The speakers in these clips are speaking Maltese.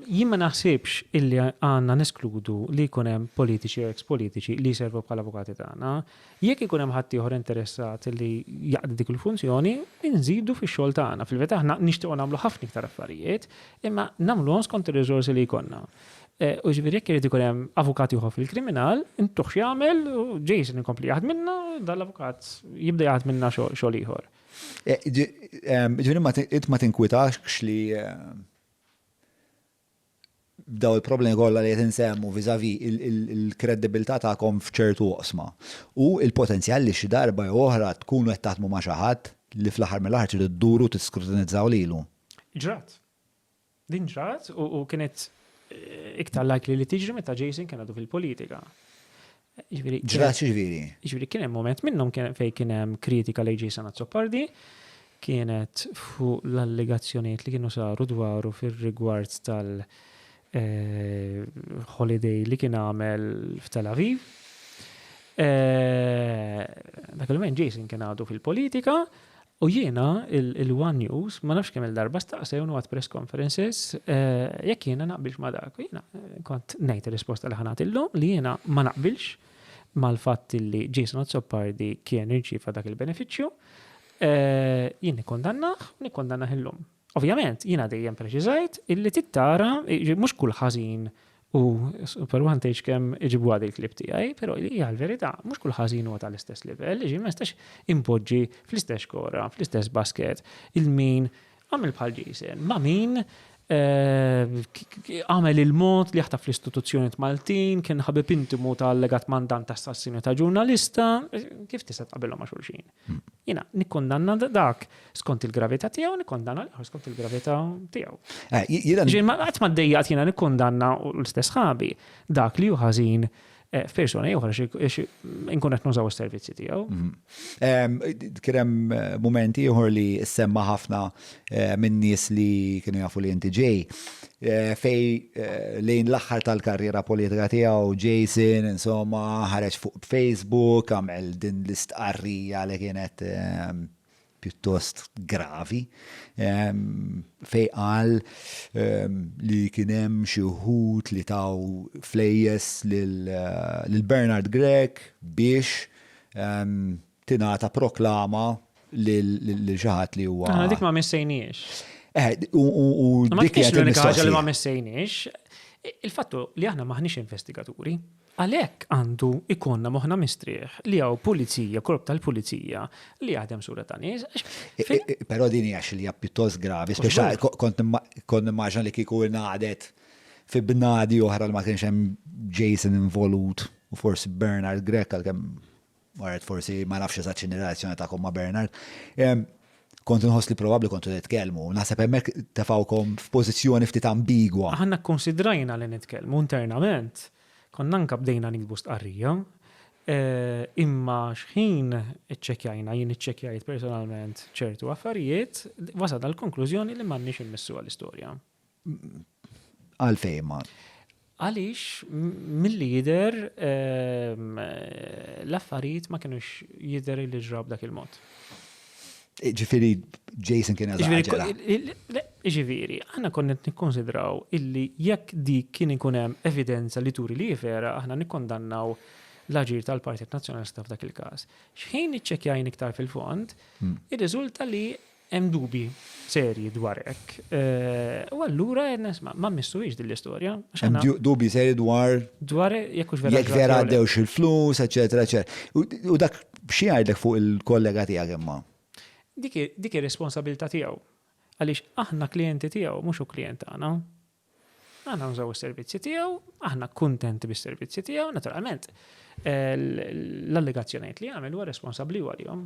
jien ma naħsibx illi għandna neskludu li jkun hemm politiċi u ex-politiċi li jservu bħala avukati tagħna. Jekk ikun hemm ħadd ieħor interessat li jaqdi dik il-funzjoni, inżidu fix-xogħol tagħna. Fil-verità aħna nixtiequ nagħmlu ħafna iktar affarijiet, imma nagħmluhom skont ir-riżorsi li jkollna. U ġifieri jekk irid ikun hemm avukati ieħor fil-kriminal, intux jagħmel u Jason inkompli jaħdem minna, dal-avukat jibda jaħdem minna xogħol ieħor. Ġifieri ma tinkwitax li daw il-problemi kollha li qed insemmu viżavi il-kredibilità tagħkom f'ċertu oqsma u il-potenzjal li xi darba oħra tkunu qed taħdmu ma' xi ħadd li fl-aħħar mill-aħħar trid idduru tiskrutinizzaw lilu. Ġrat. Din ġrat u kienet iktar likely li tiġri meta Jason kien għadu fil-politika. Ġrat xiġifieri? Ġifieri kien hemm moment minnhom fejn kien hemm kritika lejn Jason Azzopardi, kienet fuq l-allegazzjonijiet li kienu saru dwaru fir-rigward holiday li kien għamel f'Tel Aviv. Dak il-moment Jason kien għadu fil-politika u jiena il-One News ma nafx kemm il-darba staqsejnu għad press conferences jekk jiena naqbilx ma dak. Jiena kont ngħid ir-risposta li ħanatilhom li jiena ma naqbilx mal-fatt li Jason Azzopardi kien irċiev dak il-benefiċċju. Jien nikkondanna illum. Ovvjament, jiena dejjem preċiżajt illi tittara mhux kull ħażin u super vantage kemm iġibu għad il-klib tiegħi, però hija l-verità, mhux kull ħażin huwa tal-istess livell, ma nistax impoġġi fl-istess kora, fl-istess basket, il-min għamel bħal Jason, ma' min għamel il-mod li jaħtaf l-istituzzjoni Maltin, kien ħabib intimu tal-legat mandant assassinju ta' ġurnalista, kif tista' tqabbilhom ma' xulxin. Jiena nikkondanna dak skont il-gravità tiegħu, nikkondanna l-ieħor skont il-gravità tiegħu. Ġien ma qatt ma ddejjaqt jiena nikkondanna l-istess ħabi dak li hu ħażin f'persona ieħor inkun qed nużaw is-servizzi tiegħu. Kien hemm mumenti ieħor li semma ħafna minn nies li kienu jafu li inti ġej fej lejn l-aħħar tal-karriera politika tiegħu Jason insomma ħareġ fuq Facebook għamel din l-istqarrija li kienet pjuttost gravi fej qal li kien hemm xi wħud li taw flejjes lil Bernard Gregg biex tingħata proklama lil xi ħadd li huwa. Dik ma missejniex. U dik hija l-unika ħaġa li ma missejniex. Il-fattu li aħna maħniex investigaturi, għalhekk għandu ikonna moħħna mistrieħ li hawn pulizija, korp tal-pulizija li jaħdem sura ta' nies. Però din hija xi li hija pjuttost gravi, speċjali kont immaġna li kieku ngħadet fi bnadi oħra li ma kienx hemm Jason involut u forsi Bernard Gregg għalkemm waret forsi ma nafx eżatt x'inhi relazzjoni tagħkom ma' Bernard. Kont inħoss li probabbli kontu nitkellmu, naħseb hemmhekk tefawkom f'pożizzjoni ftit ambigwa. Aħna kkonsidrajna li nitkellmu internament. Konna anke bdejna nikbu stqarrija, imma x'ħin iċċekkjajna, jien iċċekkjajt personalment ċertu affarijiet, wasal għall-konklużjoni li m'għandniex immissu għall-istorja. Għalfejn ma? Għaliex milli jidher l-affarijiet ma kienux jidher li ġrab dak il-mod. Ġifieri Jason kien eżaġera. Ġifieri, aħna konna nikkonsidraw illi jekk dik kien ikun hemm evidenza li turi li vera, aħna nikkondannaw l-aġir tal-Partit Nazzjonalista f'dak il-każ. X'ħin iċċekkjajn iktar fil-fond, ir-riżulta li hemm dubi serji dwar hekk. U allura ma missuhiex din l-istorja. Hemm dubi serji dwar jekk hux vera. Jekk vera għaddewx il-flus, eċetera, eċetera. U dak xi jgħidlek fuq il-kollega tiegħek imma? Dik ir-responsabilità tiegħu. Għaliex aħna klijenti tiegħu mhux hu klijent tagħna. Aħna nużaw is-servizzi tiegħu, aħna kuntenti bis-servizzi tiegħu, naturalment l-allegazzjonijiet li jagħmel huwa responsabbli għalihom.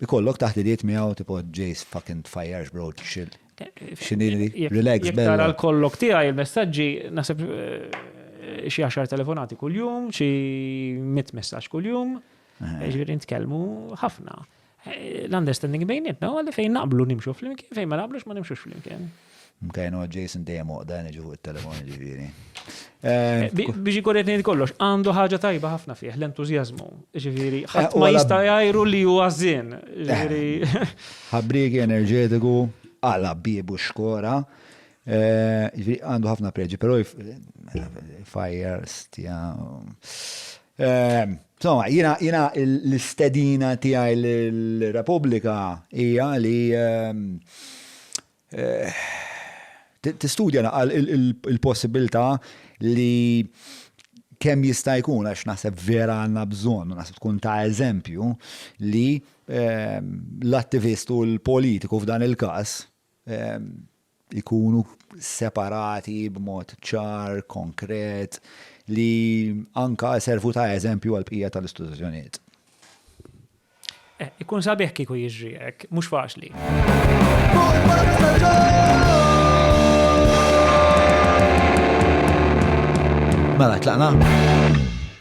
Ikollok taħt idiet miegħu tipo Jace fucking fires bro chill. X'inhi relax bella. Jekk tara l-kollok tiegħi il-messaġġi naħseb xi 10 telefonati kuljum, xi 100 messaġġ kuljum, ġifieri nitkellmu ħafna. L-understanding bejnietna għalli fejn naqblu nimxu fl-imkien, fejn ma naqblux ma nimxux fl-imkien. Mkajnu Jason dejjem oqdan iġu fuq it-telefon ġifieri. Biex ikollet ngħid kollox, għandu ħaġa tajba ħafna fih, l-entużjażmu. Ġifieri, ħadd ma jista' jgħajru li huwa żien. Ħabbrieki enerġetiku, għala biebu xkora. Għandu ħafna preġi, pero fires insomma, jina l-istedina tijaj l-Repubblika hija li tistudja il-possibilità li kemm jista' jkun għax naħseb vera għandna bżonn, naħseb tkun ta' eżempju li l-attivist u l-politiku f'dan il-każ ikunu separati b'mod ċar, konkret, li anka servu ta' eżempju għal-bqija tal-istituzzjonijiet. Ikun sabiħ kieku jiġri hekk, mhux faċli. Mela, tlaqna?